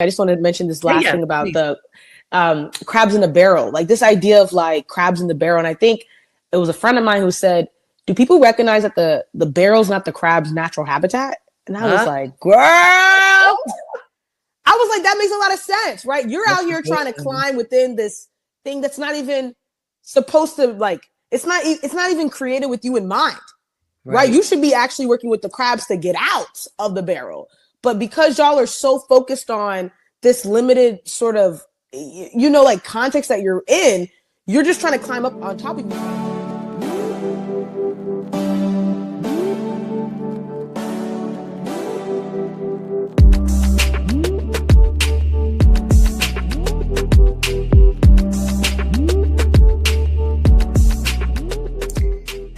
I just want to mention this last thing about please. the crabs in the barrel, like this idea of like crabs in the barrel. And I think it was a friend of mine who said, do people recognize that the barrel's not the crab's natural habitat? And I was like, girl, I was like, that makes a lot of sense, right? You're out here trying to climb within this thing that's not even supposed to, like, it's not even created with you in mind, right? You should be actually working with the crabs to get out of the barrel. But because y'all are so focused on this limited sort of, like context that you're in, you're just trying to climb up on top of you.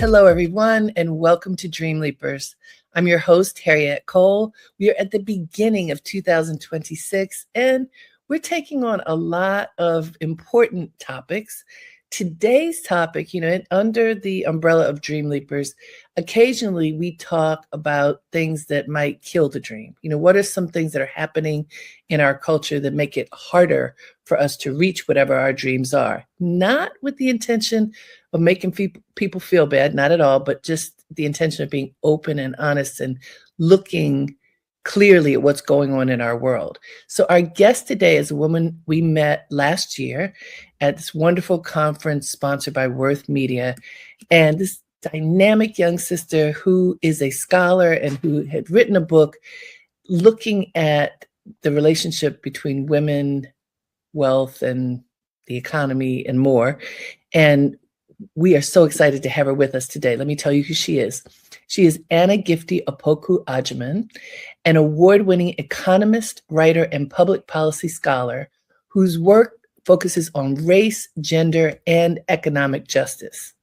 Hello, everyone, and welcome to Dream Leapers. I'm your host, Harriette Cole. We are at the beginning of 2026, and we're taking on a lot of important topics. Today's topic, under the umbrella of Dream Leapers, occasionally we talk about things that might kill the dream. What are some things that are happening in our culture that make it harder for us to reach whatever our dreams are? Not with the intention of making people feel bad, not at all, but just the intention of being open and honest and looking clearly at what's going on in our world. So our guest today is a woman we met last year at this wonderful conference sponsored by Worth Media. And this dynamic young sister who is a scholar and who had written a book looking at the relationship between women, wealth, and the economy and more. And we are so excited to have her with us today. Let me tell you who she is. She is Anna Gifty Opoku-Agyeman, an award-winning economist, writer, and public policy scholar whose work focuses on race, gender, and economic justice.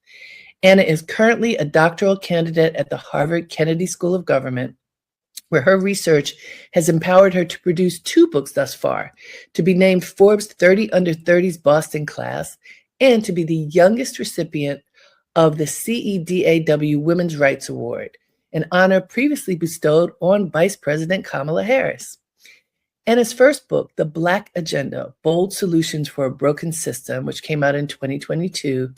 Anna is currently a doctoral candidate at the Harvard Kennedy School of Government, where her research has empowered her to produce 2 books thus far, to be named Forbes 30 Under 30's Boston class, and to be the youngest recipient of the CEDAW Women's Rights Award, an honor previously bestowed on Vice President Kamala Harris. Anna's first book, The Black Agenda, Bold Solutions for a Broken System, which came out in 2022,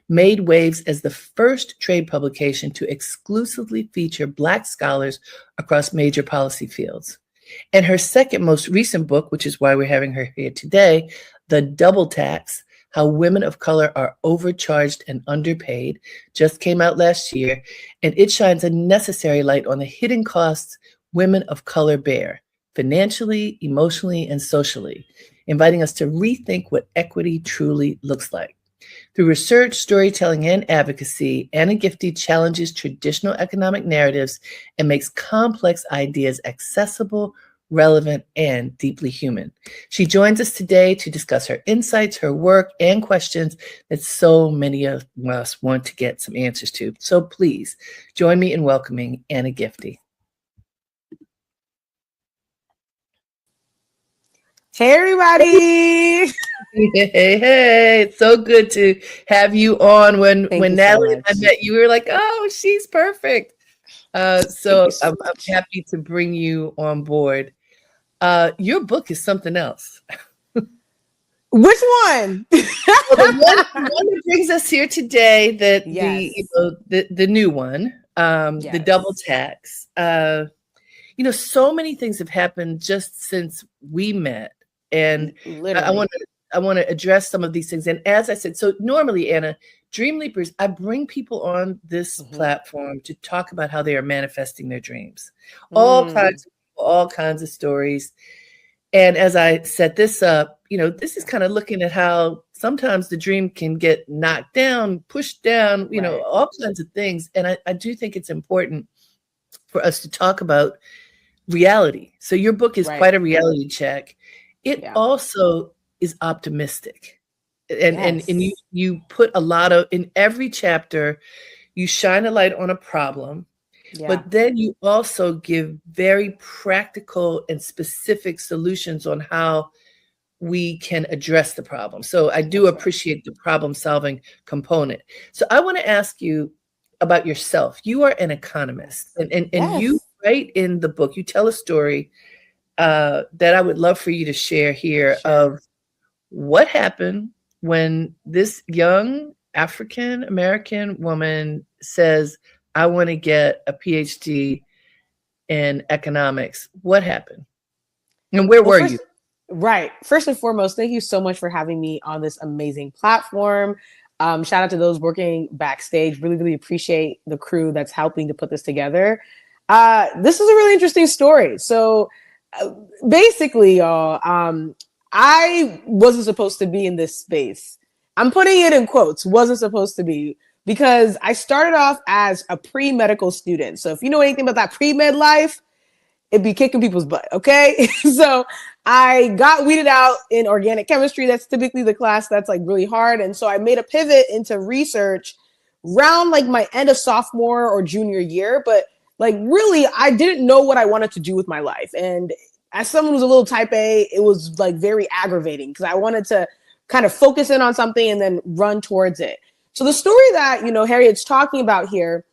made waves as the first trade publication to exclusively feature Black scholars across major policy fields. And her second most recent book, which is why we're having her here today, The Double Tax, How Women of Color Are Overcharged and Underpaid, just came out last year, and it shines a necessary light on the hidden costs women of color bear, financially, emotionally, and socially, inviting us to rethink what equity truly looks like. Through research, storytelling, and advocacy, Anna Gifty challenges traditional economic narratives and makes complex ideas accessible, relevant, and deeply human. She joins us today to discuss her insights, her work, and questions that so many of us want to get some answers to. So please join me in welcoming Anna Gifty. Hey, everybody. Hey, it's so good to have you on. When Natalie and I met you, we were like, oh, she's perfect. So I'm happy to bring you on board. Your book is something else. Which one? Well, the one that brings us here today, that the new one, The Double Tax. So many things have happened just since we met, and I want to address some of these things. And as I said, so normally, Anna, Dream Leapers, I bring people on this platform to talk about how they are manifesting their dreams, all kinds of stories. And as I set this up, this is kind of looking at how sometimes the dream can get knocked down, pushed down, all kinds of things. And I do think it's important for us to talk about reality. So your book is quite a reality check. It also is optimistic. And you put a lot of, in every chapter, you shine a light on a problem. But then you also give very practical and specific solutions on how we can address the problem. So I do appreciate the problem-solving component. So I want to ask you about yourself. You are an economist, and you write in the book, you tell a story that I would love for you to share here of what happened when this young African-American woman says, I want to get a PhD in economics. What happened? And where were you? Right. First and foremost, thank you so much for having me on this amazing platform. Shout out to those working backstage. Really, really appreciate the crew that's helping to put this together. This is a really interesting story. So basically, y'all, I wasn't supposed to be in this space. I'm putting it in quotes, wasn't supposed to be, because I started off as a pre-medical student. So if you know anything about that pre-med life, it'd be kicking people's butt, okay? So I got weeded out in organic chemistry. That's typically the class that's like really hard. And so I made a pivot into research around like my end of sophomore or junior year. But like really, I didn't know what I wanted to do with my life. And as someone who's a little type A, it was like very aggravating because I wanted to kind of focus in on something and then run towards it. So the story that, you know, Harriette's talking about here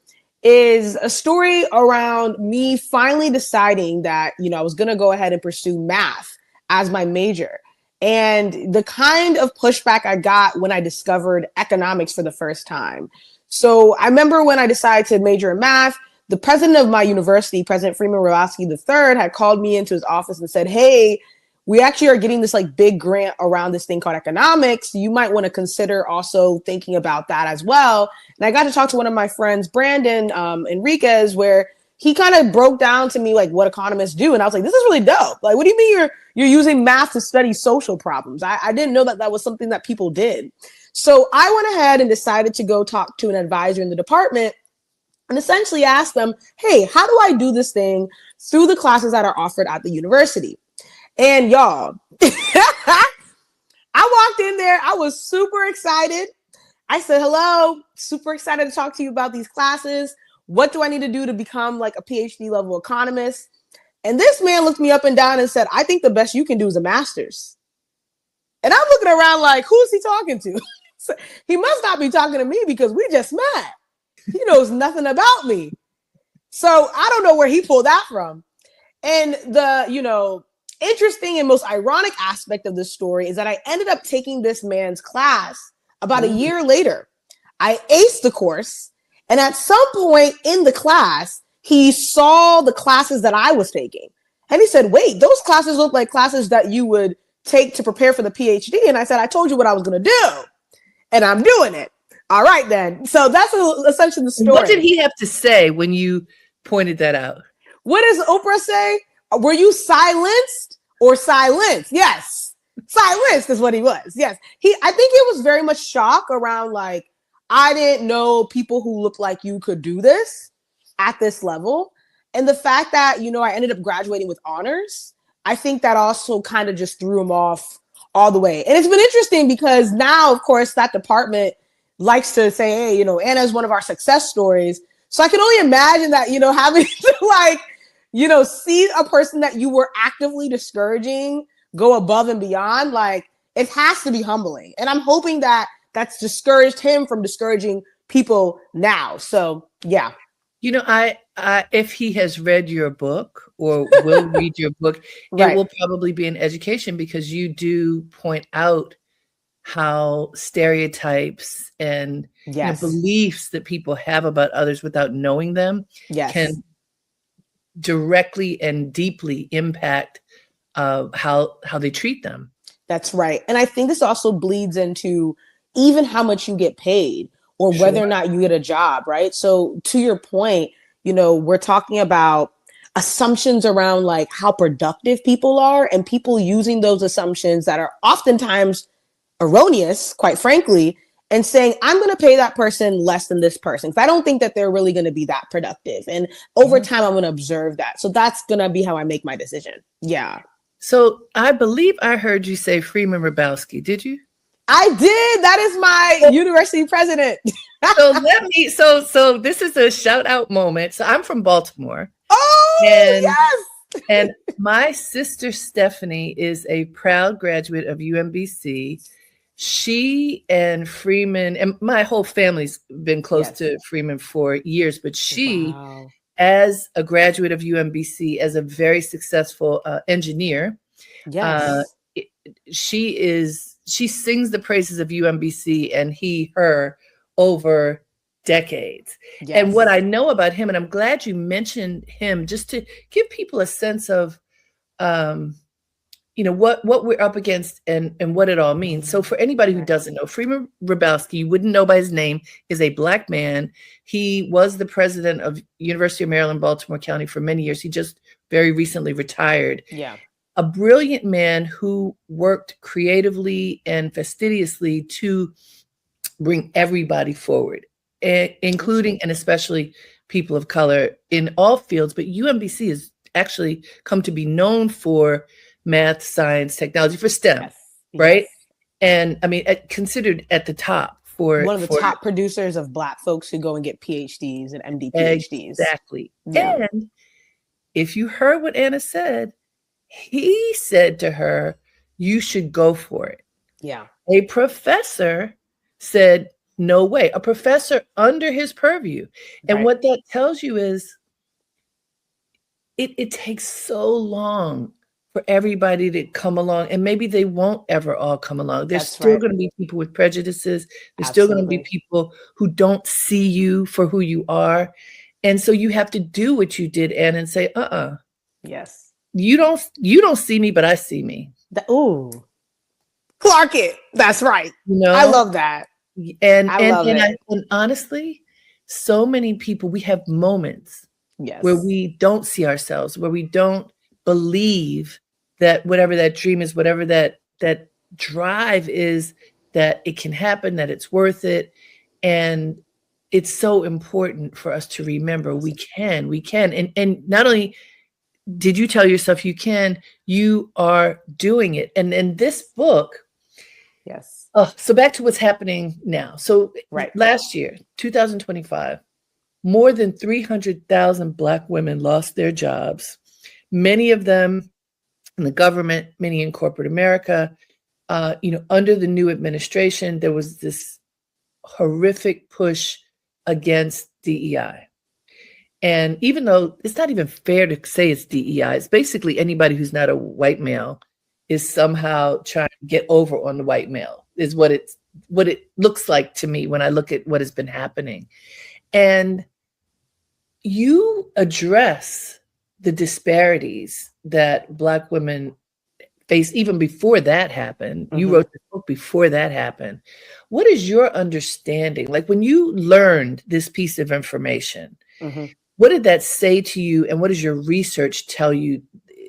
is a story around me finally deciding that, you know, I was going to go ahead and pursue math as my major. And the kind of pushback I got when I discovered economics for the first time. So I remember when I decided to major in math, the president of my university, President Freeman Rowlowski III, had called me into his office and said, hey, we actually are getting this like big grant around this thing called economics. You might want to consider also thinking about that as well. And I got to talk to one of my friends, Brandon Enriquez, where he kind of broke down to me like what economists do. And I was like, this is really dope. Like, what do you mean you're using math to study social problems? I didn't know that that was something that people did. So I went ahead and decided to go talk to an advisor in the department and essentially ask them, hey, how do I do this thing through the classes that are offered at the university? And y'all, I walked in there. I was super excited. I said, hello, super excited to talk to you about these classes. What do I need to do to become like a PhD level economist? And this man looked me up and down and said, I think the best you can do is a master's. And I'm looking around like, who's he talking to? He must not be talking to me because we just met. He knows nothing about me. So I don't know where he pulled that from. And the, you know, interesting and most ironic aspect of this story is that I ended up taking this man's class about a year later. I aced the course. And at some point in the class, he saw the classes that I was taking. And he said, wait, those classes look like classes that you would take to prepare for the PhD. And I said, I told you what I was going to do. And I'm doing it. All right, then. So that's essentially the story. What did he have to say when you pointed that out? What does Oprah say? Were you silenced or silenced? Yes. Silenced is what he was. Yes. I think it was very much shock around like, I didn't know people who look like you could do this at this level. And the fact that, you know, I ended up graduating with honors, I think that also kind of just threw him off all the way. And it's been interesting because now, of course, that department likes to say, hey, you know, Anna's one of our success stories. So I can only imagine that, you know, having to like, you know, see a person that you were actively discouraging go above and beyond, like it has to be humbling. And I'm hoping that that's discouraged him from discouraging people now. So, yeah. You know, I if he has read your book or will read your book, right. It will probably be an education because you do point out how stereotypes and yes. you know, beliefs that people have about others without knowing them yes. can directly and deeply impact how they treat them. That's right. And I think this also bleeds into even how much you get paid or whether Sure. or not you get a job, right? So to your point, you know, we're talking about assumptions around like how productive people are and people using those assumptions that are oftentimes erroneous, quite frankly, and saying, I'm going to pay that person less than this person because I don't think that they're really going to be that productive. And over time, I'm going to observe that. So that's going to be how I make my decision. Yeah. So I believe I heard you say Freeman Rowlowski. Did you? I did. That is my university president. So this is a shout out moment. So I'm from Baltimore. Oh, yes. And my sister Stephanie is a proud graduate of UMBC. She and Freeman, and my whole family's been close to Freeman for years, but she as a graduate of UMBC, as a very successful engineer, Yes. she sings the praises of UMBC and her over decades. Yes. And what I know about him, and I'm glad you mentioned him, just to give people a sense of what we're up against and what it all means. So for anybody who doesn't know, Freeman Hrabowski, you wouldn't know by his name, is a Black man. He was the president of University of Maryland, Baltimore County for many years. He just very recently retired. Yeah. A brilliant man who worked creatively and fastidiously to bring everybody forward, including and especially people of color in all fields. But UMBC has actually come to be known for math, science, technology, for STEM, Yes. right? Yes. And I mean, considered at the top for one of the top producers of Black folks who go and get PhDs and MD PhDs. Exactly. Yeah. And if you heard what Anna said, he said to her, you should go for it. Yeah. A professor said, no way. A professor under his purview. And Right. what that tells you is it takes so long for everybody to come along, and maybe they won't ever all come along. There's That's still right. going to be people with prejudices. There's still going to be Absolutely. people who don't see you for who you are. And so you have to do what you did, Anna, and say, Yes. you don't see me, but I see me. Ooh. Clark it. That's right. You know? I love that. And love it. And honestly, so many people, we have moments Yes. where we don't see ourselves, where we don't believe that whatever that dream is, whatever that drive is, that it can happen, that it's worth it. And it's so important for us to remember we can. And not only did you tell yourself you can, you are doing it. And in this book, yes. So back to what's happening now. So Right. last year, 2025, more than 300,000 Black women lost their jobs, many of them in the government, many in corporate America. Under the new administration, there was this horrific push against DEI. And even though it's not even fair to say it's DEI, it's basically anybody who's not a white male is somehow trying to get over on the white male, is what it looks like to me when I look at what has been happening. And you address the disparities that Black women face even before that happened. Mm-hmm. You wrote the book before that happened. What is your understanding? Like when you learned this piece of information, mm-hmm. what did that say to you? And what does your research tell you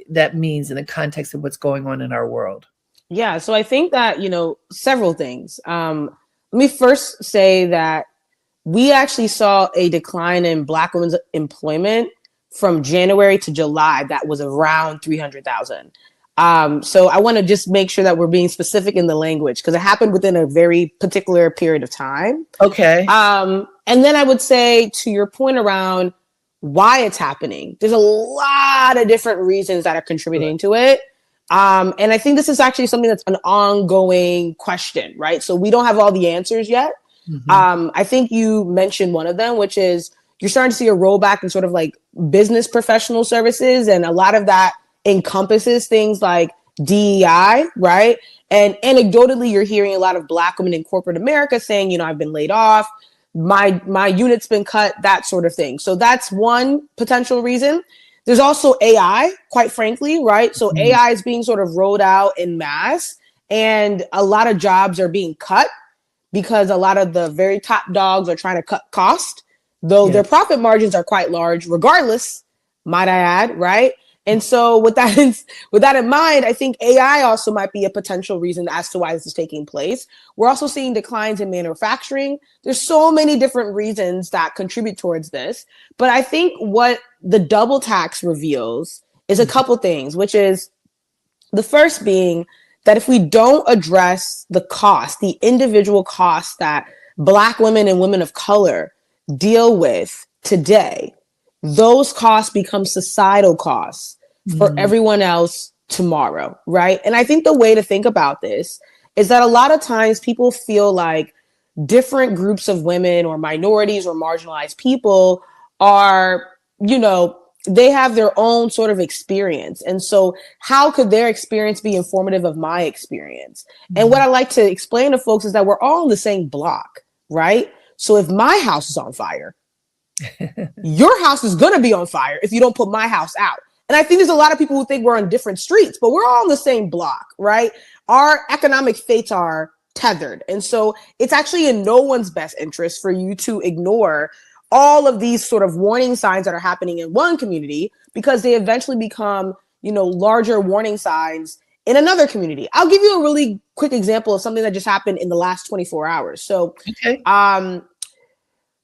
that means in the context of what's going on in our world? Yeah, so I think that, several things. Let me first say that we actually saw a decline in Black women's employment from January to July that was around 300,000. So I want to just make sure that we're being specific in the language because it happened within a very particular period of time. Okay. And then I would say to your point around why it's happening, there's a lot of different reasons that are contributing to it. And I think this is actually something that's an ongoing question, right? So we don't have all the answers yet. Mm-hmm. I think you mentioned one of them, which is you're starting to see a rollback in sort of like business professional services. And a lot of that encompasses things like DEI, right? And anecdotally, you're hearing a lot of Black women in corporate America saying, I've been laid off, my unit's been cut, that sort of thing. So that's one potential reason. There's also AI, quite frankly, right? So mm-hmm. AI is being sort of rolled out in mass and a lot of jobs are being cut because a lot of the very top dogs are trying to cut cost, though their profit margins are quite large, regardless, might I add, right? And so with that in mind, I think AI also might be a potential reason as to why this is taking place. We're also seeing declines in manufacturing. There's so many different reasons that contribute towards this. But I think what the double tax reveals is a couple things, which is the first being that if we don't address the cost, the individual costs that Black women and women of color deal with today, those costs become societal costs for everyone else tomorrow, right? And I think the way to think about this is that a lot of times people feel like different groups of women or minorities or marginalized people are you know, they have their own sort of experience. And so how could their experience be informative of my experience? And what I like to explain to folks is that we're all in the same block, right? So if my house is on fire, your house is going to be on fire if you don't put my house out. And I think there's a lot of people who think we're on different streets, but we're all on the same block, right? Our economic fates are tethered. And so it's actually in no one's best interest for you to ignore all of these sort of warning signs that are happening in one community, because they eventually become, you know, larger warning signs in another community. I'll give you a really quick example of something that just happened in the last 24 hours. So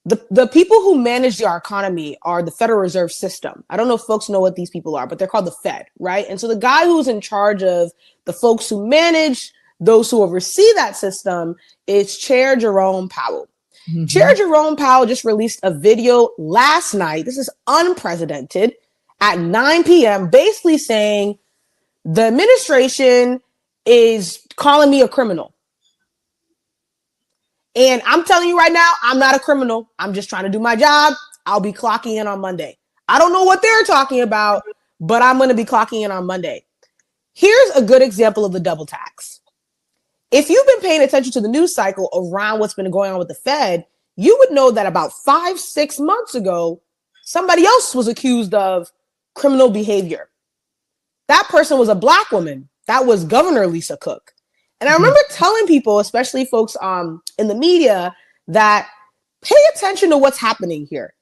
the people who manage our economy are the Federal Reserve System. I don't know if folks know what these people are, but they're called the Fed, right? And so the guy who's in charge of the folks who manage those who oversee that system is Chair Jerome Powell. Chair Jerome Powell just released a video last night. This is unprecedented at 9 p.m. basically saying the administration is calling me a criminal. And I'm telling you right now, I'm not a criminal. I'm just trying to do my job. I'll be clocking in on Monday. I don't know what they're talking about, but I'm going to be clocking in on Monday. Here's a good example of the double tax. If you've been paying attention to the news cycle around what's been going on with the Fed, you would know that about 5-6 months ago, somebody else was accused of criminal behavior. That person was a Black woman. That was Governor Lisa Cook. And I remember telling people, especially folks in the media, that pay attention to what's happening here.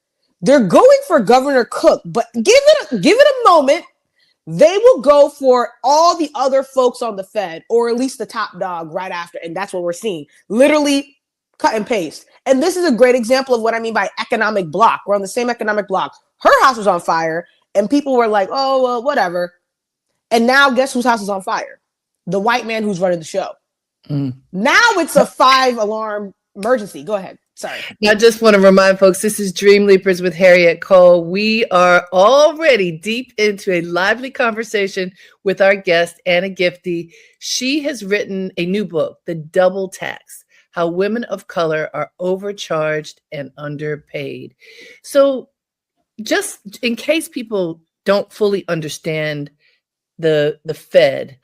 They're going for Governor Cook, but give it a moment. They will go for all the other folks on the Fed, or at least the top dog right after. And that's what we're seeing. Literally cut and paste. And this is a great example of what I mean by economic block. We're on the same economic block. Her house was on fire and people were like, oh, well, whatever. And now guess whose house is on fire? The white man who's running the show. Now it's a 5-alarm emergency. Go ahead. Sorry. I just want to remind folks, this is Dream Leapers with Harriette Cole. We are already deep into a lively conversation with our guest, Anna Gifty. She has written a new book, The Double Tax: How Women of Color Are Overcharged and Underpaid. So just in case people don't fully understand the Fed,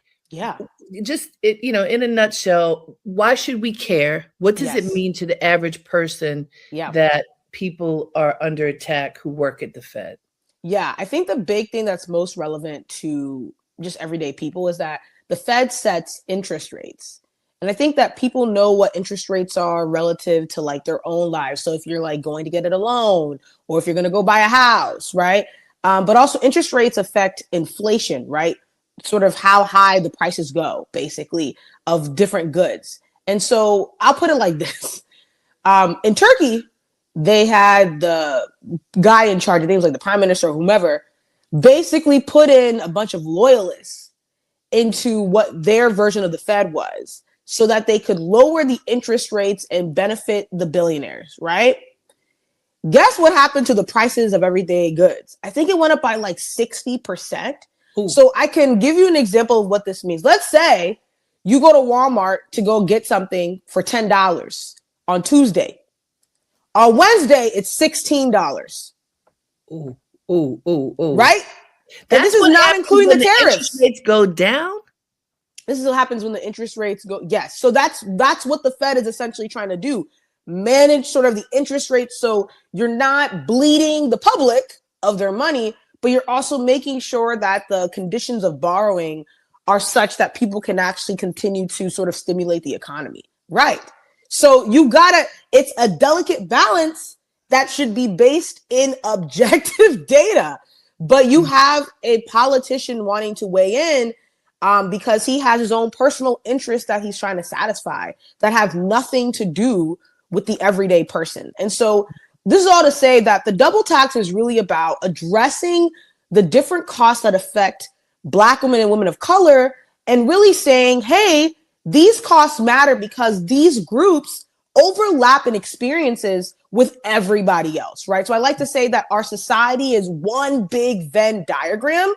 just in a nutshell, why should we care? What does it mean to the average person that people are under attack who work at the Fed? Yeah, I think the big thing that's most relevant to just everyday people is that the Fed sets interest rates. And I think that people know what interest rates are relative to like their own lives. So if you're like going to get a loan, or if you're going to go buy a house, right? But also interest rates affect inflation, right? Sort of how high the prices go, basically, of different goods. And so I'll put it like this. In Turkey, they had the guy in charge, I think it was like the prime minister or whomever, basically put in a bunch of loyalists into what their version of the Fed was, so that they could lower the interest rates and benefit the billionaires, right? Guess what happened to the prices of everyday goods? I think it went up by like 60%. Ooh. So I can give you an example of what this means. Let's say you go to Walmart to go get something for $10 on Tuesday. On Wednesday, it's $16. Ooh, ooh, ooh, ooh. Right? And this is not including the tariffs. Interest rates go down? This is what happens when the interest rates go. Yes. So that's what the Fed is essentially trying to do. Manage sort of the interest rates so you're not bleeding the public of their money, but you're also making sure that the conditions of borrowing are such that people can actually continue to sort of stimulate the economy. Right. So it's a delicate balance that should be based in objective data, but you have a politician wanting to weigh in because he has his own personal interests that he's trying to satisfy that have nothing to do with the everyday person. And so this is all to say that the double tax is really about addressing the different costs that affect Black women and women of color, and really saying, hey, these costs matter because these groups overlap in experiences with everybody else, right? So I like to say that our society is one big Venn diagram,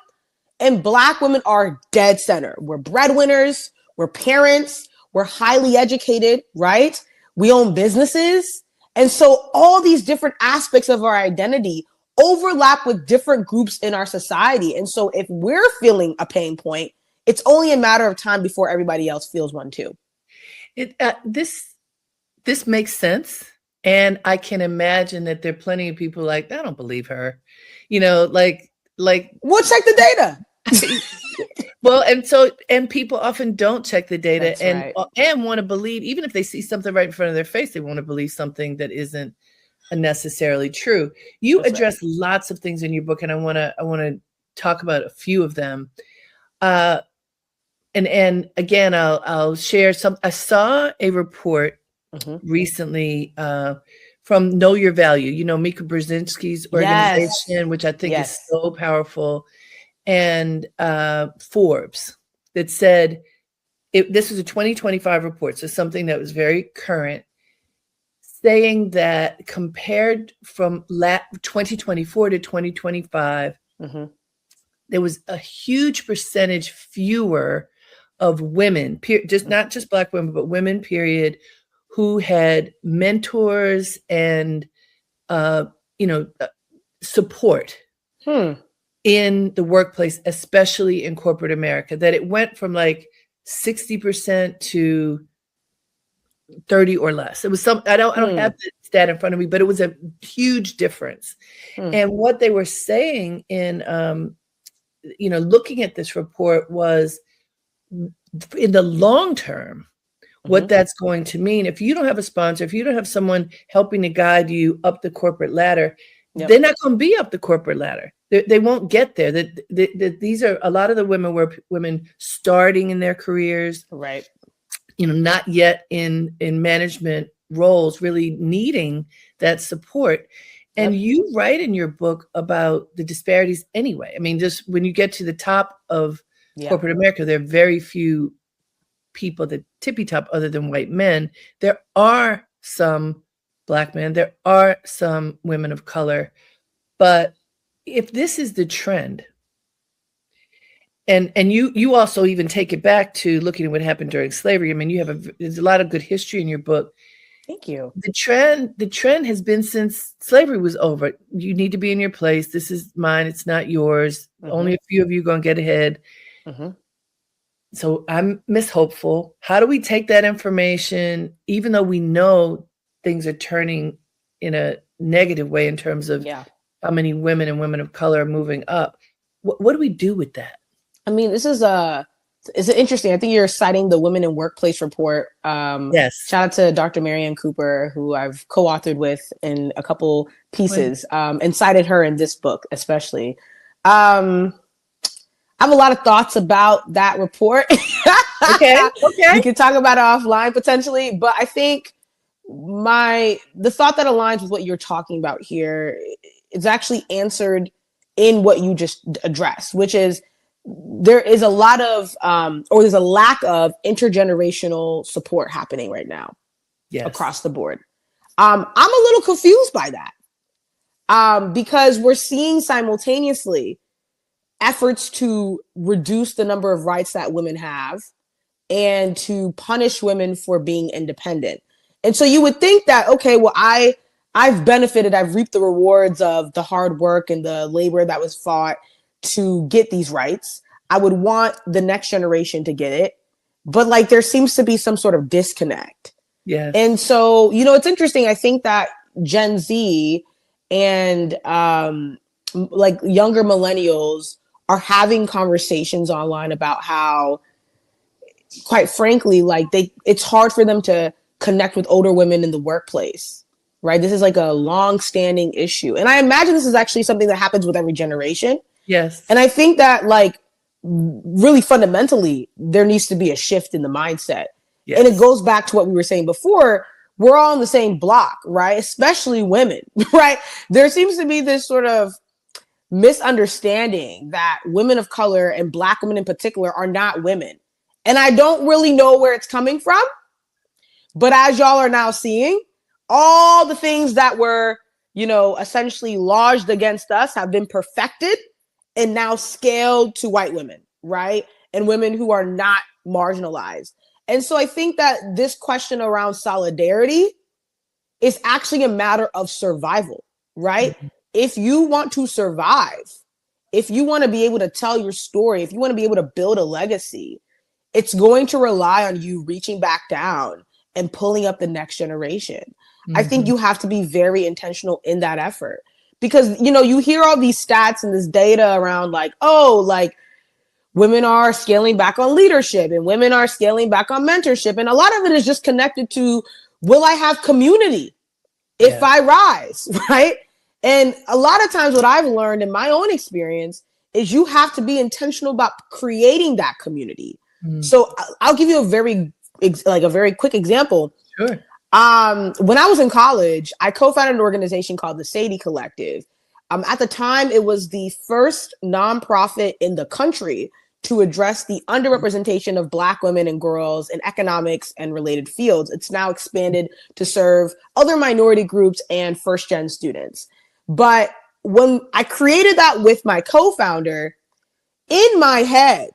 and Black women are dead center. We're breadwinners, we're parents, we're highly educated, right? We own businesses. And so all these different aspects of our identity overlap with different groups in our society. And so if we're feeling a pain point, it's only a matter of time before everybody else feels one too. This makes sense. And I can imagine that there are plenty of people like, I don't believe her, like, we'll check the data. Well, and people often don't check the data. And want to believe, even if they see something right in front of their face, they want to believe something that isn't necessarily true. You address lots of things in your book, and I want to talk about a few of them. And again, I'll share some. I saw a report recently from Know Your Value, Mika Brzezinski's organization, which I think is so powerful, and Forbes, that said, this was a 2025 report, so something that was very current, saying that compared from 2024 to 2025, there was a huge percentage fewer of women, not just Black women, but women, period, who had mentors and, support in the workplace, especially in corporate America, that it went from like 60% to 30 or less. It was I don't have the stat in front of me, but it was a huge difference. And what they were saying in, looking at this report was, in the long term, what that's going to mean, if you don't have a sponsor, if you don't have someone helping to guide you up the corporate ladder, they're not going to be up the corporate ladder. They won't get there. These are a lot of the women starting in their careers, right? Not yet in management roles, really needing that support. And you write in your book about the disparities anyway. I mean, just when you get to the top of corporate America, there are very few people, the tippy top, other than white men. There are some Black men, there are some women of color, but if this is the trend, and you also even take it back to looking at what happened during slavery. I mean, there's a lot of good history in your book. Thank you. The trend has been since slavery was over. You need to be in your place. This is mine. It's not yours. Only a few of you going to get ahead. So I'm Miss Hopeful. How do we take that information, even though we know things are turning in a negative way in terms of how many women and women of color are moving up? What do we do with that? I mean, this is it's interesting. I think you're citing the Women in Workplace report. Yes. Shout out to Dr. Marianne Cooper, who I've co-authored with in a couple pieces, and cited her in this book, especially. I have a lot of thoughts about that report. Okay. We can talk about it offline potentially, but I think the thought that aligns with what you're talking about here is actually answered in what you just addressed, which is there is a lot of, or there's a lack of intergenerational support happening right now across the board. I'm a little confused by that because we're seeing simultaneously efforts to reduce the number of rights that women have and to punish women for being independent. And so you would think that, okay, well, I've benefited, I've reaped the rewards of the hard work and the labor that was fought to get these rights. I would want the next generation to get it. But like, there seems to be some sort of disconnect. Yes. And so, it's interesting. I think that Gen Z and like younger millennials are having conversations online about how, quite frankly, like it's hard for them to connect with older women in the workplace, right? This is like a long-standing issue. And I imagine this is actually something that happens with every generation. Yes. And I think that like really fundamentally, there needs to be a shift in the mindset. Yes. And it goes back to what we were saying before. We're all on the same block, right? Especially women, right? There seems to be this sort of misunderstanding that women of color and Black women in particular are not women. And I don't really know where it's coming from. But as y'all are now seeing, all the things that were, essentially lodged against us have been perfected and now scaled to white women, right? And women who are not marginalized. And so I think that this question around solidarity is actually a matter of survival, right? Mm-hmm. if you want to survive, if you want to be able to tell your story, if you want to be able to build a legacy, it's going to rely on you reaching back down and pulling up the next generation. I think you have to be very intentional in that effort, because, you know, you hear all these stats and this data around like, oh, like women are scaling back on leadership and women are scaling back on mentorship. And a lot of it is just connected to, will I have community if I rise, right? And a lot of times what I've learned in my own experience is you have to be intentional about creating that community. So I'll give you a very quick example. Sure. When I was in college, I co-founded an organization called the Sadie Collective. At the time, it was the first nonprofit in the country to address the underrepresentation of Black women and girls in economics and related fields. It's now expanded to serve other minority groups and first-gen students. But when I created that with my co-founder, in my head,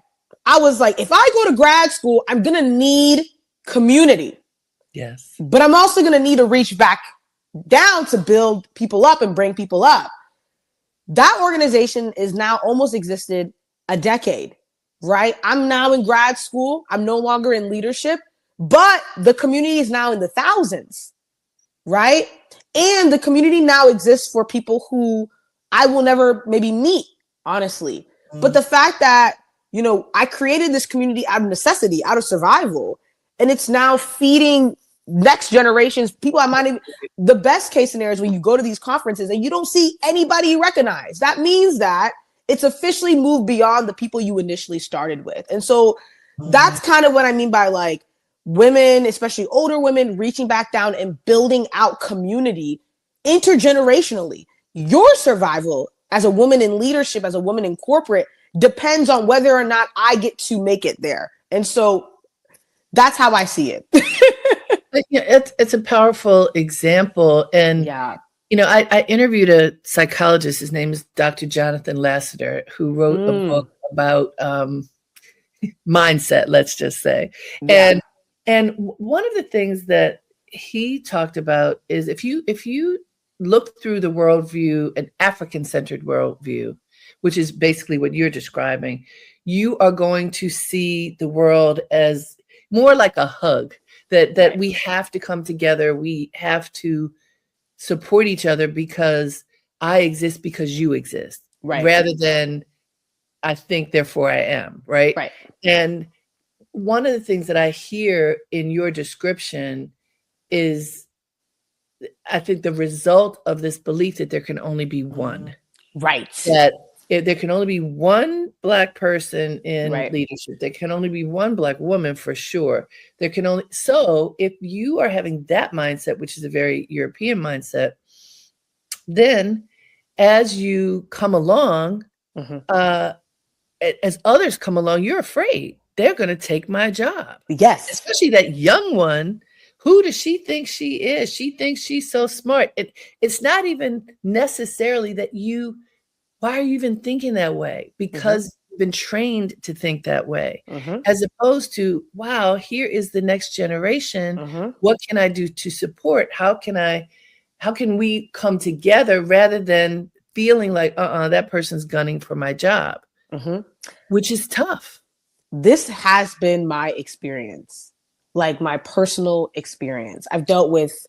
I was like, if I go to grad school, I'm going to need community. Yes. But I'm also going to need to reach back down to build people up and bring people up. That organization is now almost existed a decade, right? I'm now in grad school. I'm no longer in leadership, but the community is now in the thousands, right? And the community now exists for people who I will never maybe meet, honestly. But the fact that, you know, I created this community out of necessity, out of survival, and it's now feeding next generations, people I might even, the best case scenario is when you go to these conferences and you don't see anybody you recognize. That means that it's officially moved beyond the people you initially started with. And so that's kind of what I mean by like women, especially older women, reaching back down and building out community intergenerationally. Your survival as a woman in leadership, as a woman in corporate, depends on whether or not I get to make it there. And so that's how I see it. Yeah, it's a powerful example. And, you know, I interviewed a psychologist. His name is Dr. Jonathan Lasseter, who wrote a book about mindset, let's just say. And one of the things that he talked about is if you look through the worldview, an African-centered worldview, which is basically what you're describing, you are going to see the world as more like a hug, that we have to come together. We have to support each other because I exist because you exist, rather than I think, therefore I am, right? And one of the things that I hear in your description is, I think, the result of this belief that there can only be one. That if there can only be one Black person in leadership, there can only be one Black woman for sure. There can only, so if you are having that mindset, which is a very European mindset, then as you come along, as others come along, you're afraid they're going to take my job. Yes. Especially that young one. Who does she think she is? She thinks she's so smart. It's not even necessarily that why are you even thinking that way? Because you've been trained to think that way, as opposed to, wow, here is the next generation. What can I do to support? How can we come together rather than feeling like, that person's gunning for my job, which is tough. This has been my experience, like my personal experience. I've dealt with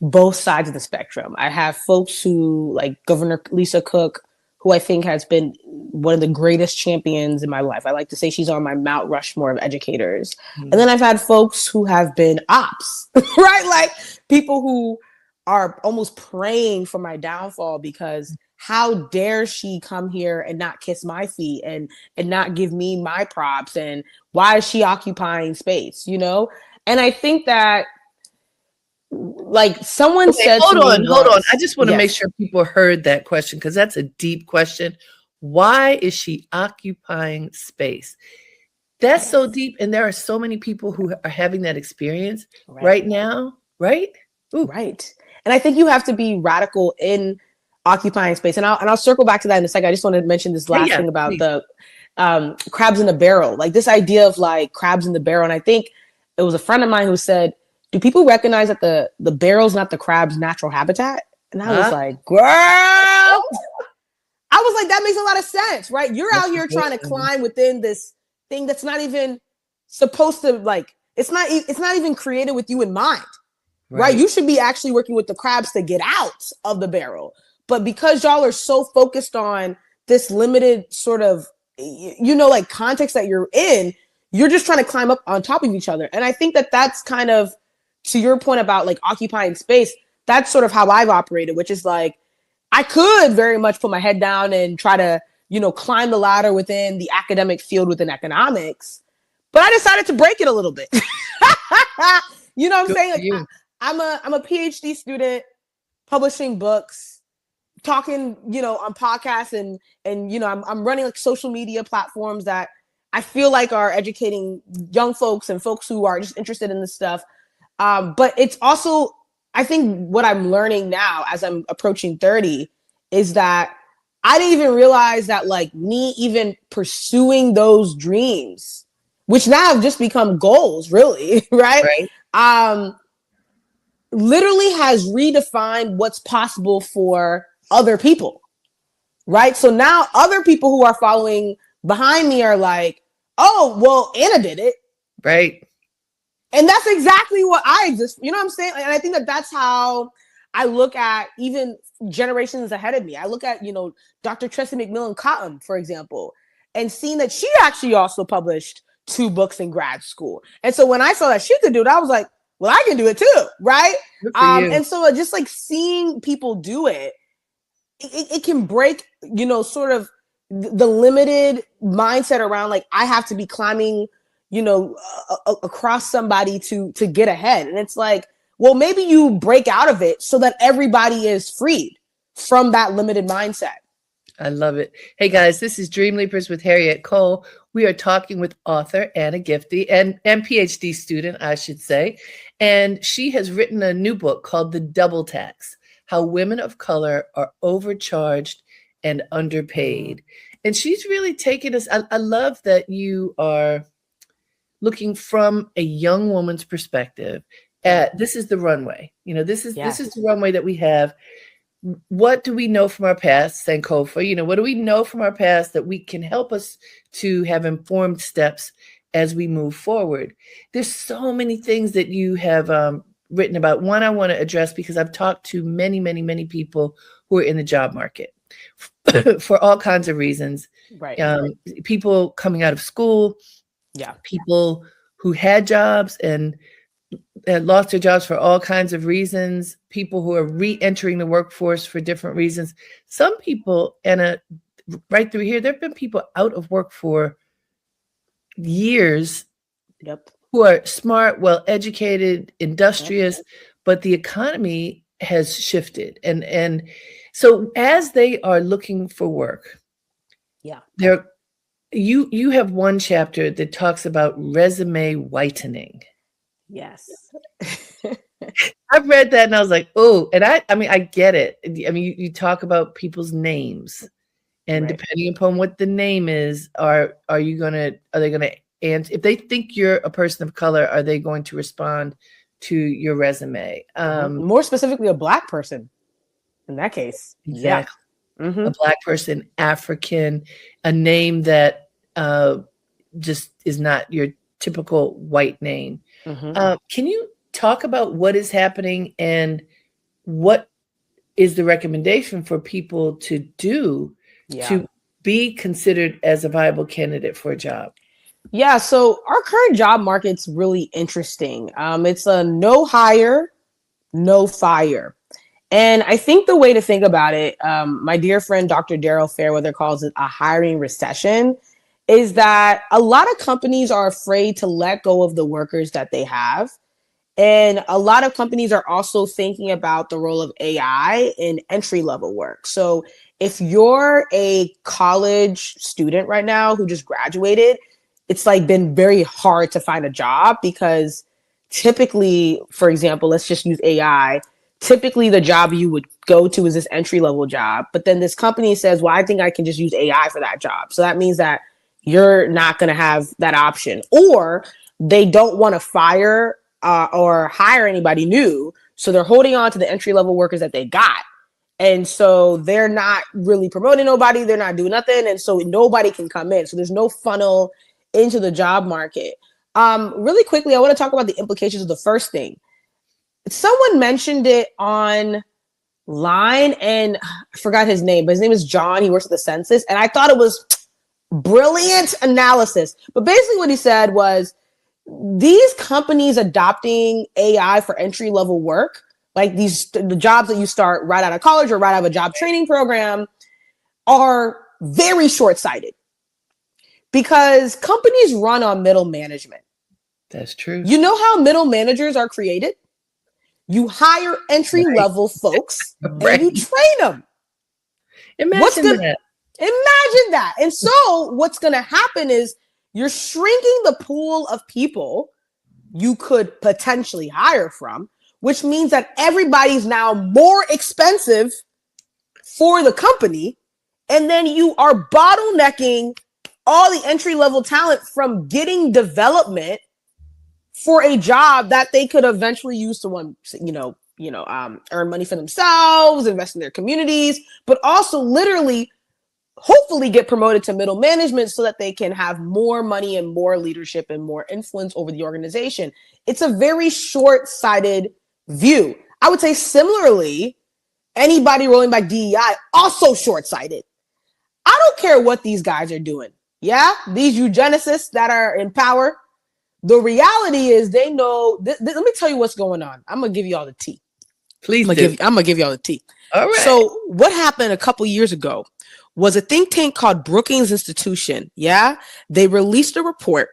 both sides of the spectrum. I have folks who, like Governor Lisa Cook, who I think has been one of the greatest champions in my life. I like to say she's on my Mount Rushmore of educators. And then I've had folks who have been ops, right? Like people who are almost praying for my downfall because how dare she come here and not kiss my feet and not give me my props, and why is she occupying space, you know? And I think that, like someone said, hold on. I just want to make sure people heard that question, because that's a deep question. Why is she occupying space? That's so deep. And there are so many people who are having that experience right now, right? Ooh. Right. And I think you have to be radical in occupying space. And I'll circle back to that in a second. I just want to mention this last thing about the crabs in the barrel, like this idea of like crabs in the barrel. And I think it was a friend of mine who said, do people recognize that the barrel's not the crab's natural habitat? And I was like, girl, was like, that makes a lot of sense, right? You're That's out here good. trying to climb within this thing that's not even supposed to, like, it's not even created with you in mind, right? You should be actually working with the crabs to get out of the barrel. But because y'all are so focused on this limited sort of, like context that you're in, you're just trying to climb up on top of each other. And I think that that's kind of, to your point about like occupying space, that's sort of how I've operated, which is like, I could very much put my head down and try to, climb the ladder within the academic field within economics. But I decided to break it a little bit. You know what I'm saying? Like, I'm a PhD student, publishing books, talking, on podcasts, and I'm running like social media platforms that I feel like are educating young folks and folks who are just interested in this stuff. But it's also, I think what I'm learning now as I'm approaching 30 is that I didn't even realize that like me even pursuing those dreams, which now have just become goals, really, right? Literally has redefined what's possible for other people, right? So now other people who are following behind me are like, oh, well, Anna did it. Right. And that's exactly what I exist. You know what I'm saying? And I think that that's how I look at even generations ahead of me. I look at, Dr. Tressie McMillan Cotton, for example, and seeing that she actually also published 2 books in grad school. And so when I saw that she could do it, I was like, well, I can do it too, right? And so just like seeing people do it, it can break, sort of the limited mindset around like, I have to be climbing, across somebody to get ahead. And it's like, well, maybe you break out of it so that everybody is freed from that limited mindset. I love it. Hey guys, this is Dream Leapers with Harriette Cole. We are talking with author Anna Gifty and PhD student, I should say. And she has written a new book called The Double Tax: How Women of Color Are Overcharged and Underpaid. And she's really taken us, I love that you are looking from a young woman's perspective at, this is the runway. This is the runway that we have. What do we know from our past, Sankofa? What do we know from our past that we can help us to have informed steps as we move forward? There's so many things that you have written about. One I want to address because I've talked to many, many, many people who are in the job market for all kinds of reasons. Right. People coming out of school. Yeah. People who had jobs and lost their jobs for all kinds of reasons. People who are re-entering the workforce for different reasons. Some people, Anna, right through here, there have been people out of work for years. Yep. Who are smart, well-educated, industrious, but the economy has shifted. And so as they are looking for work, you have one chapter that talks about resume whitening. Yes. I've read that and I was like, oh, and I mean, I get it. I mean, you talk about people's names, and depending upon what the name is, are they going to, and if they think you're a person of color, are they going to respond to your resume? More specifically, a Black person in that case. Exactly. Yeah. A Black person, African, a name that just is not your typical white name. Can you talk about what is happening and what is the recommendation for people to do to be considered as a viable candidate for a job? Yeah, so our current job market's really interesting. It's a no hire, no fire. And I think the way to think about it, my dear friend, Dr. Daryl Fairweather calls it a hiring recession, is that a lot of companies are afraid to let go of the workers that they have. And a lot of companies are also thinking about the role of AI in entry-level work. So if you're a college student right now who just graduated, it's like been very hard to find a job because typically, for example, let's just use AI. Typically, the job you would go to is this entry-level job. But then this company says, well, I think I can just use AI for that job. So that means that you're not going to have that option. Or they don't want to fire or hire anybody new. So they're holding on to the entry-level workers that they got. And so they're not really promoting nobody. They're not doing nothing. And so nobody can come in. So there's no funnel into the job market. Really quickly, I want to talk about the implications of the first thing. Someone mentioned it online, and I forgot his name, but his name is John. He works at the census. And I thought it was brilliant analysis. But basically what he said was these companies adopting AI for entry-level work, like the jobs that you start right out of college or right out of a job training program, are very short-sighted because companies run on middle management. That's true. You know how middle managers are created? You hire entry-level folks and you train them. Imagine that. And so what's going to happen is you're shrinking the pool of people you could potentially hire from, which means that everybody's now more expensive for the company. And then you are bottlenecking all the entry-level talent from getting development for a job that they could eventually use to, earn money for themselves, invest in their communities, but also literally hopefully get promoted to middle management so that they can have more money and more leadership and more influence over the organization. It's a very short-sighted view. I would say similarly, anybody rolling back DEI, also short-sighted. I don't care what these guys are doing. Yeah, these eugenicists that are in power, the reality is they know. Let me tell you what's going on. I'm going to give you all the tea. Please I'm going to give you all the tea. All right. So what happened a couple years ago was a think tank called Brookings Institution. Yeah, they released a report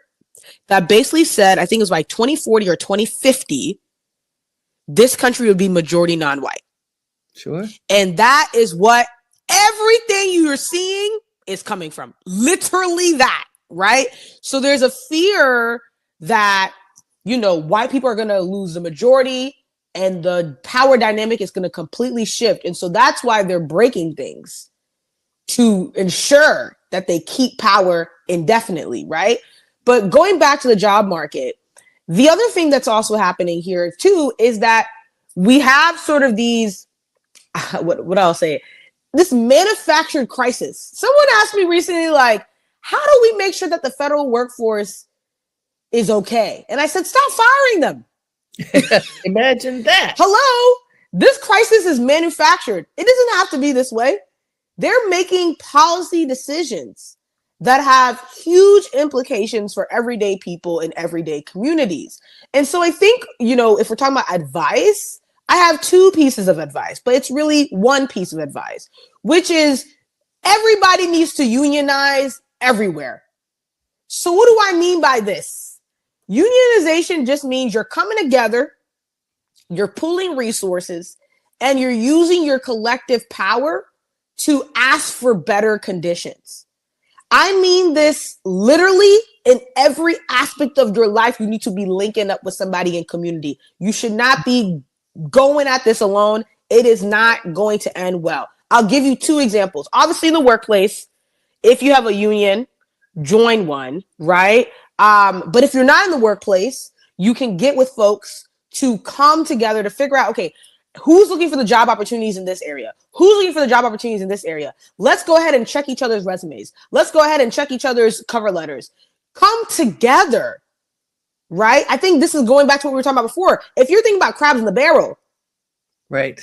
that basically said, I think it was by 2040 or 2050, this country would be majority non-white. Sure. And that is what everything you're seeing is coming from. Literally that, right? So there's a fear that, white people are going to lose the majority and the power dynamic is going to completely shift. And so that's why they're breaking things to ensure that they keep power indefinitely, right? But going back to the job market, the other thing that's also happening here too is that we have sort of these, what I'll say, this manufactured crisis. Someone asked me recently, like, how do we make sure that the federal workforce is okay? And I said, stop firing them. Imagine that. Hello, this crisis is manufactured. It doesn't have to be this way. They're making policy decisions that have huge implications for everyday people in everyday communities. And so I think, if we're talking about advice, I have two pieces of advice, but it's really one piece of advice, which is everybody needs to unionize everywhere. So what do I mean by this? Unionization just means you're coming together, you're pooling resources, and you're using your collective power to ask for better conditions. I mean this literally in every aspect of your life. You need to be linking up with somebody in community. You should not be going at this alone. It is not going to end well. I'll give you two examples. Obviously in the workplace, if you have a union, join one, right? But if you're not in the workplace, you can get with folks to come together to figure out, okay, who's looking for the job opportunities in this area? Who's looking for the job opportunities in this area? Let's go ahead and check each other's resumes. Let's go ahead and check each other's cover letters. Come together, right? I think this is going back to what we were talking about before. If you're thinking about crabs in the barrel, right,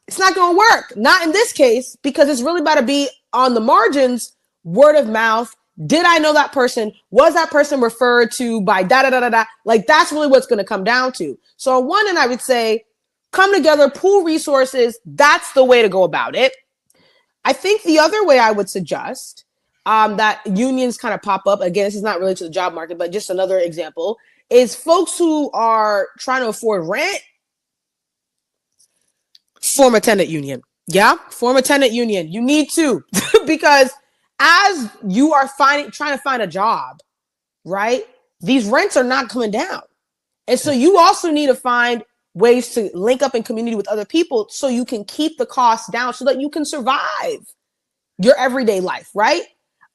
it's not going to work. Not in this case, because it's really about to be on the margins, word of mouth. Did I know that person? Was that person referred to by da-da-da-da-da? Like, that's really what's going to come down to. So on one end, I would say, come together, pool resources. That's the way to go about it. I think the other way I would suggest that unions kind of pop up, again, this is not really to the job market, but just another example, is folks who are trying to afford rent, form a tenant union. Yeah, form a tenant union. You need to, because as you are trying to find a job, right, these rents are not coming down. And so you also need to find ways to link up in community with other people so you can keep the costs down so that you can survive your everyday life, right?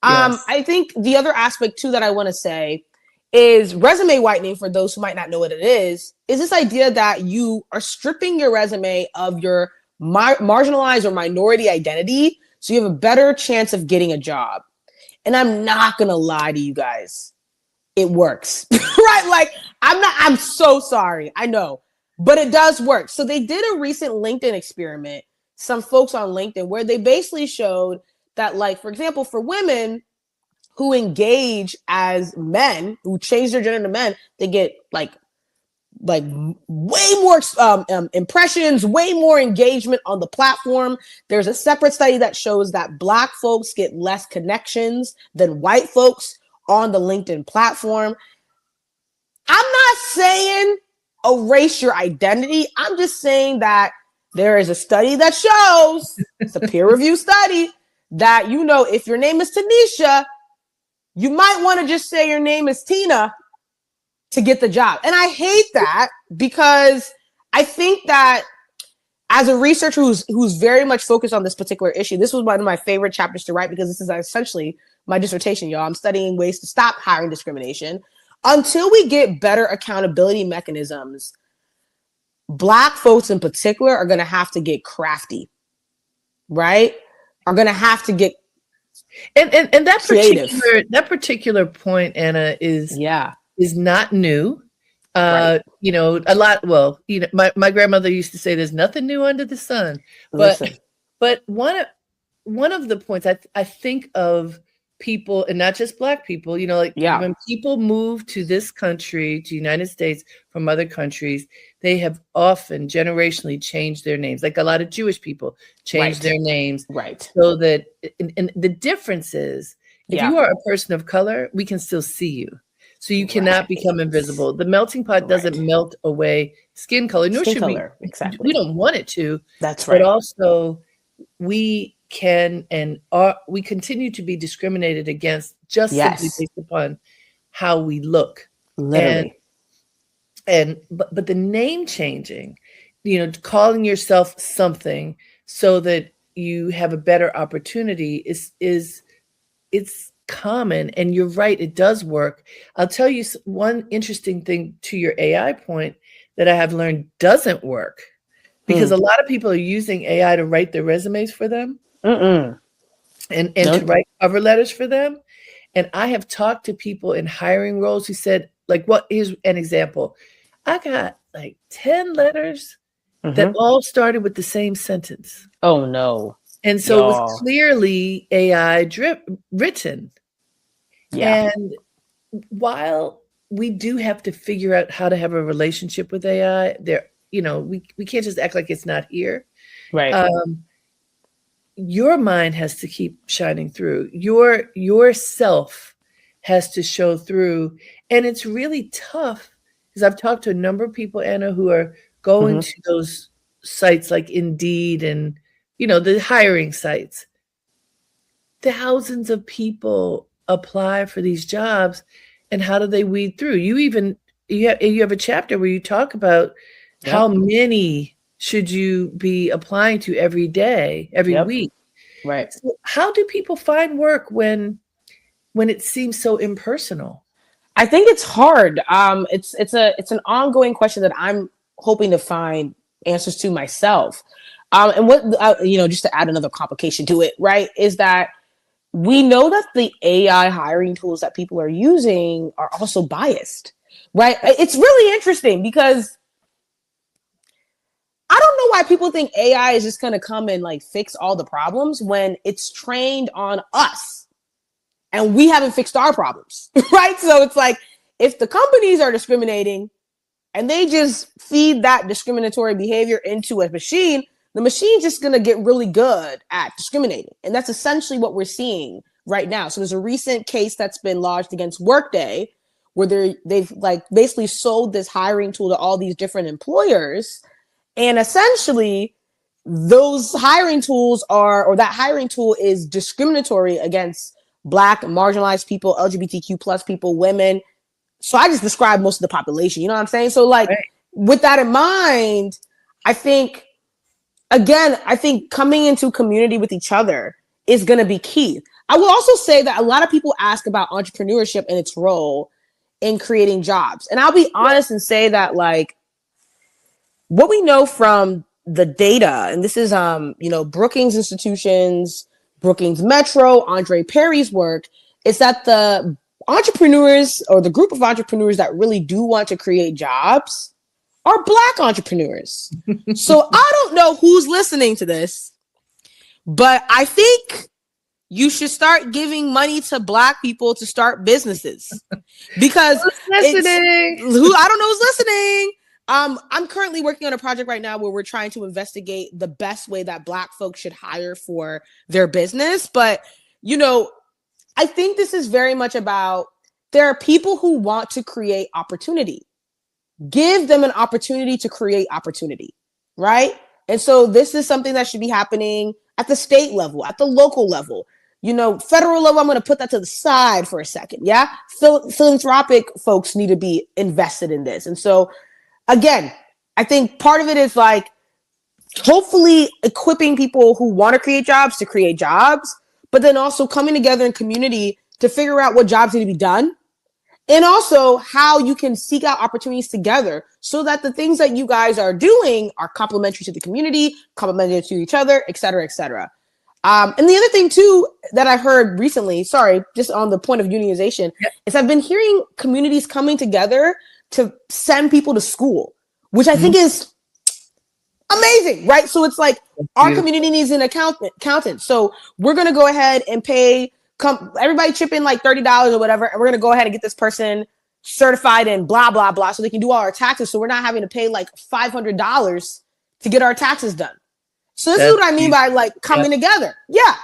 Yes. I think the other aspect too that I want to say is resume whitening, for those who might not know what it is this idea that you are stripping your resume of your marginalized or minority identity, so you have a better chance of getting a job. And I'm not gonna lie to you guys, it works. Right? Like, I'm so sorry, I know, but it does work. So they did a recent LinkedIn experiment, some folks on LinkedIn, where they basically showed that, like, for example, for women who engage as men, who change their gender to men, they get like way more impressions, way more engagement on the platform. There's a separate study that shows that Black folks get less connections than white folks on the LinkedIn platform. I'm not saying erase your identity. I'm just saying that there is a study that shows, it's a peer-reviewed study, that, you know, if your name is Tanisha, you might want to just say your name is Tina to get the job. And I hate that, because I think that as a researcher who's very much focused on this particular issue, this was one of my favorite chapters to write, because this is essentially my dissertation, y'all. I'm studying ways to stop hiring discrimination. Until we get better accountability mechanisms, Black folks in particular are going to have to get crafty, right? Are going to have to get and that creative. particular point, Anna, is not new. Right. You know, a lot. Well, you know, my grandmother used to say, "There's nothing new under the sun." But one of the points I think of people, and not just Black people, you know, like when people move to this country, to the United States from other countries, they have often generationally changed their names. Like a lot of Jewish people change their names, so that, and the difference is, if you are a person of color, we can still see you. So you cannot become invisible. The melting pot doesn't melt away skin color, nor should we. Exactly. We don't want it to. That's right. But also, we can and we continue to be discriminated against just simply based upon how we look. Literally. But the name changing, you know, calling yourself something so that you have a better opportunity is it's common. And you're right, it does work. I'll tell you one interesting thing to your AI point that I have learned doesn't work, because a lot of people are using AI to write their resumes for them and to write cover letters for them. And I have talked to people in hiring roles who said, like, what is an example? I got like 10 letters that all started with the same sentence. Oh, no. And so it was clearly AI written. Yeah. And while we do have to figure out how to have a relationship with AI, there, you know, we can't just act like it's not here. Right. Your mind has to keep shining through. Your self has to show through. And it's really tough, because I've talked to a number of people, Anna, who are going to those sites like Indeed and, you know, the hiring sites. Thousands of people apply for these jobs, and how do they weed through? You have a chapter where you talk about how many should you be applying to every day, every week. Right. So how do people find work when it seems so impersonal? I think it's hard. It's an ongoing question that I'm hoping to find answers to myself. And what just to add another complication to it, right, is that we know that the AI hiring tools that people are using are also biased, right? It's really interesting, because I don't know why people think AI is just going to come and like fix all the problems when it's trained on us and we haven't fixed our problems, right? So it's like, if the companies are discriminating and they just feed that discriminatory behavior into a machine, the machine's just going to get really good at discriminating. And that's essentially what we're seeing right now. So there's a recent case that's been lodged against Workday, where they've like basically sold this hiring tool to all these different employers. And essentially those hiring tools that hiring tool is discriminatory against Black, marginalized people, LGBTQ plus people, women. So I just described most of the population, you know what I'm saying? So like, with that in mind, I think coming into community with each other is going to be key. I will also say that a lot of people ask about entrepreneurship and its role in creating jobs. And I'll be honest and say that, like, what we know from the data, and this is Brookings Institutions, Brookings Metro, Andre Perry's work, is that the entrepreneurs, or the group of entrepreneurs that really do want to create jobs, are Black entrepreneurs. So I don't know who's listening to this, but I think you should start giving money to Black people to start businesses, because who's listening? I don't know who's listening. I'm currently working on a project right now where we're trying to investigate the best way that Black folks should hire for their business. But, I think this is very much about, there are people who want to create opportunity. Give them an opportunity to create opportunity, right? And so this is something that should be happening at the state level, at the local level. Federal level, I'm going to put that to the side for a second. Yeah. Philanthropic folks need to be invested in this. And so, again, I think part of it is like, hopefully equipping people who want to create jobs to create jobs, but then also coming together in community to figure out what jobs need to be done. And also how you can seek out opportunities together so that the things that you guys are doing are complementary to the community, complementary to each other, et cetera, et cetera. And the other thing too that I heard recently, just on the point of unionization, is I've been hearing communities coming together to send people to school, which I think is amazing, right? So it's like our community needs an accountant. So we're going to go ahead and pay, everybody chip in like $30 or whatever. And we're going to go ahead and get this person certified and blah, blah, blah. So they can do all our taxes. So we're not having to pay like $500 to get our taxes done. So this is what I mean by like coming together. Yeah.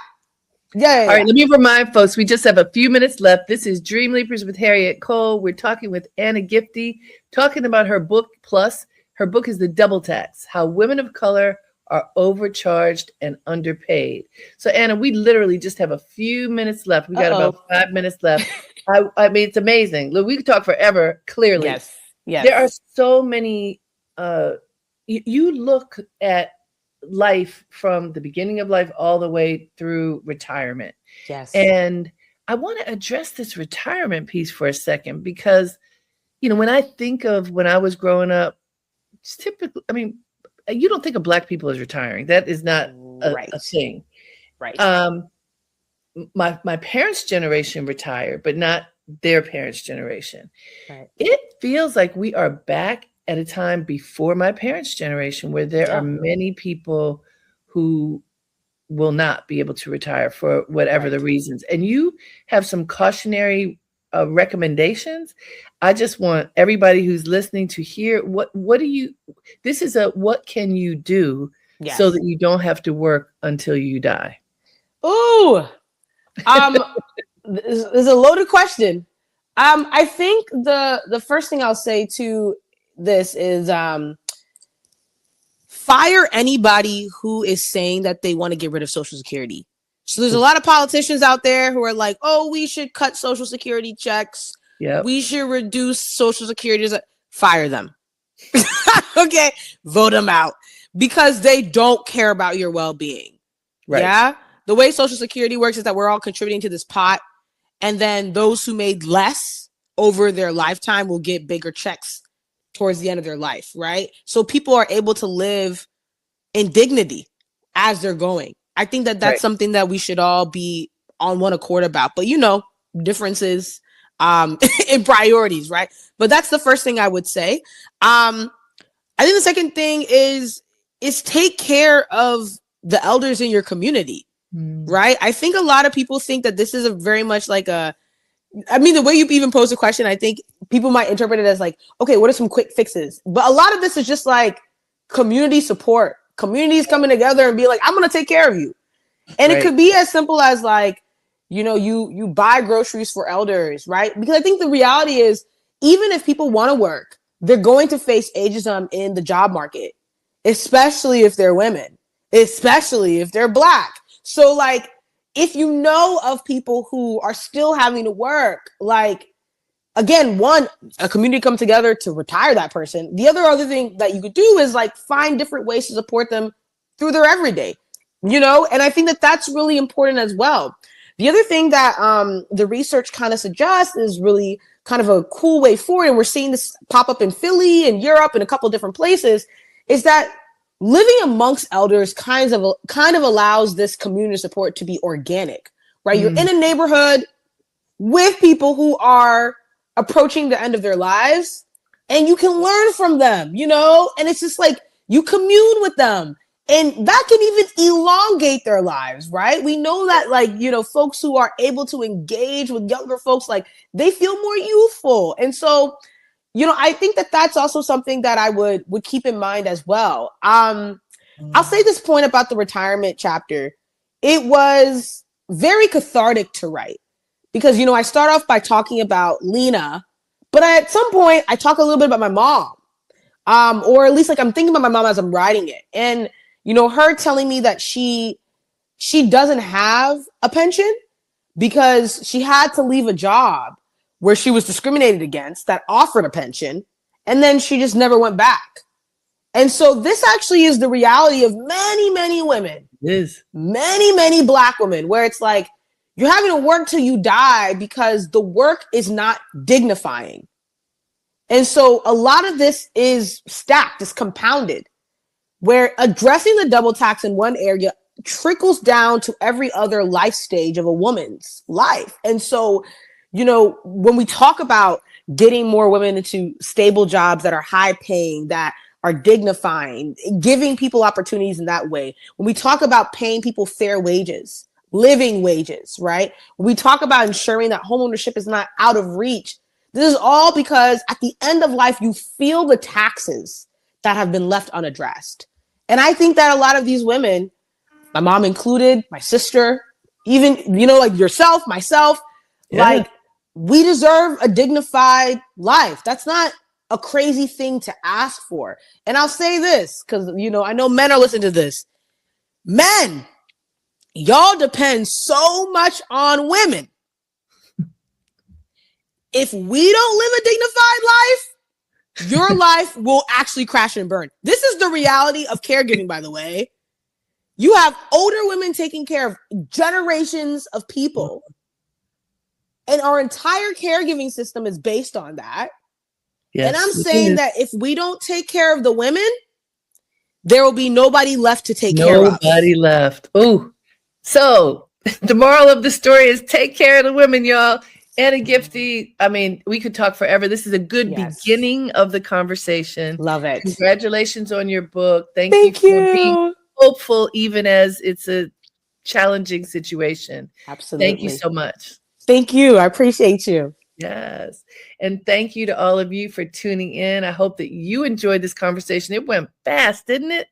All right, let me remind folks, we just have a few minutes left. This is Dream Leapers with Harriette Cole. We're talking with Anna Gifty, talking about her book, Plus. Her book is The Double Tax, How Women of Color Are Overcharged and Underpaid. So, Anna, we literally just have a few minutes left. We got about 5 minutes left. I mean, it's amazing. Look, we could talk forever, clearly. Yes. There are so many, you look at life from the beginning of life all the way through retirement. Yes. And I want to address this retirement piece for a second, because, when I think of when I was growing up, it's typically, I mean, you don't think of Black people as retiring. That is not a thing. Right. My parents' generation retired, but not their parents' generation. Right. It feels like we are back at a time before my parents' generation where there are many people who will not be able to retire for whatever the reasons. And you have some cautionary recommendations. I just want everybody who's listening to hear what can you do so that you don't have to work until you die? Ooh, this is a loaded question. I think the first thing I'll say to this is fire anybody who is saying that they want to get rid of Social Security. So there's a lot of politicians out there who are like, oh, we should cut Social Security checks. Yeah, we should reduce Social Security. Fire them. Okay, vote them out, because they don't care about your well-being. Right. Yeah. The way Social Security works is that we're all contributing to this pot, and then those who made less over their lifetime will get bigger checks towards the end of their life, right? So people are able to live in dignity as they're going. I think that that's something that we should all be on one accord about, but differences in priorities, right? But that's the first thing I would say. I think the second thing is take care of the elders in your community, right? I think a lot of people think that this is a very much like the way you even pose the question, I think people might interpret it as like, okay, what are some quick fixes? But a lot of this is just like community support. Communities coming together and be like, I'm going to take care of you. And it could be as simple as like, you buy groceries for elders, right? Because I think the reality is, even if people want to work, they're going to face ageism in the job market, especially if they're women, especially if they're Black. So like, if you know of people who are still having to work, like, again, a community come together to retire that person. The other thing that you could do is like find different ways to support them through their everyday, and I think that that's really important as well. The other thing that the research kind of suggests is really kind of a cool way forward, and we're seeing this pop up in Philly and Europe and a couple of different places, is that living amongst elders kind of allows this community support to be organic, right? You're in a neighborhood with people who are approaching the end of their lives, and you can learn from them, you know? And it's just like you commune with them, and that can even elongate their lives, right? We know that, like, you know, folks who are able to engage with younger folks, like, they feel more youthful. And so, you know, I think that that's also something that I would keep in mind as well. I'll say this point about the retirement chapter. It was very cathartic to write because, you know, I start off by talking about Lena, but at some point I talk a little bit about my mom, or at least like I'm thinking about my mom as I'm writing it. And, you know, her telling me that she doesn't have a pension because she had to leave a job where she was discriminated against that offered a pension, and then she just never went back. And so this actually is the reality of many, many women. It is. Many, many Black women, where it's like, you're having to work till you die because the work is not dignifying. And so a lot of this is stacked, is compounded, where addressing the double tax in one area trickles down to every other life stage of a woman's life. And so, you know, when we talk about getting more women into stable jobs that are high paying, that are dignifying, giving people opportunities in that way, when we talk about paying people fair wages, living wages, right? When we talk about ensuring that homeownership is not out of reach, this is all because at the end of life, you feel the taxes that have been left unaddressed. And I think that a lot of these women, my mom included, my sister, even, you know, like yourself, myself, like, we deserve a dignified life. That's not a crazy thing to ask for. And I'll say this, because, you know, I know men are listening to this. Men, y'all depend so much on women. If we don't live a dignified life, your life will actually crash and burn. This is the reality of caregiving, by the way. You have older women taking care of generations of people. And our entire caregiving system is based on that. Yes, and I'm saying that if we don't take care of the women, there will be nobody left to take care of. Nobody left. Oh, so the moral of the story is take care of the women, y'all. Anna Gifty, I mean, we could talk forever. This is a good beginning of the conversation. Love it. Congratulations on your book. Thank you for being hopeful, even as it's a challenging situation. Absolutely. Thank you so much. Thank you. I appreciate you. Yes. And thank you to all of you for tuning in. I hope that you enjoyed this conversation. It went fast, didn't it?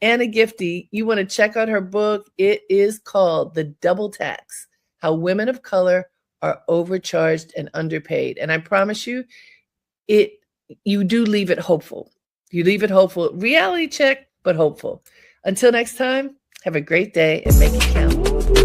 Anna Gifty, you want to check out her book. It is called The Double Tax: How Women of Color Are Overcharged and Underpaid. And I promise you, you do leave it hopeful. You leave it hopeful. Reality check, but hopeful. Until next time, have a great day and make it count.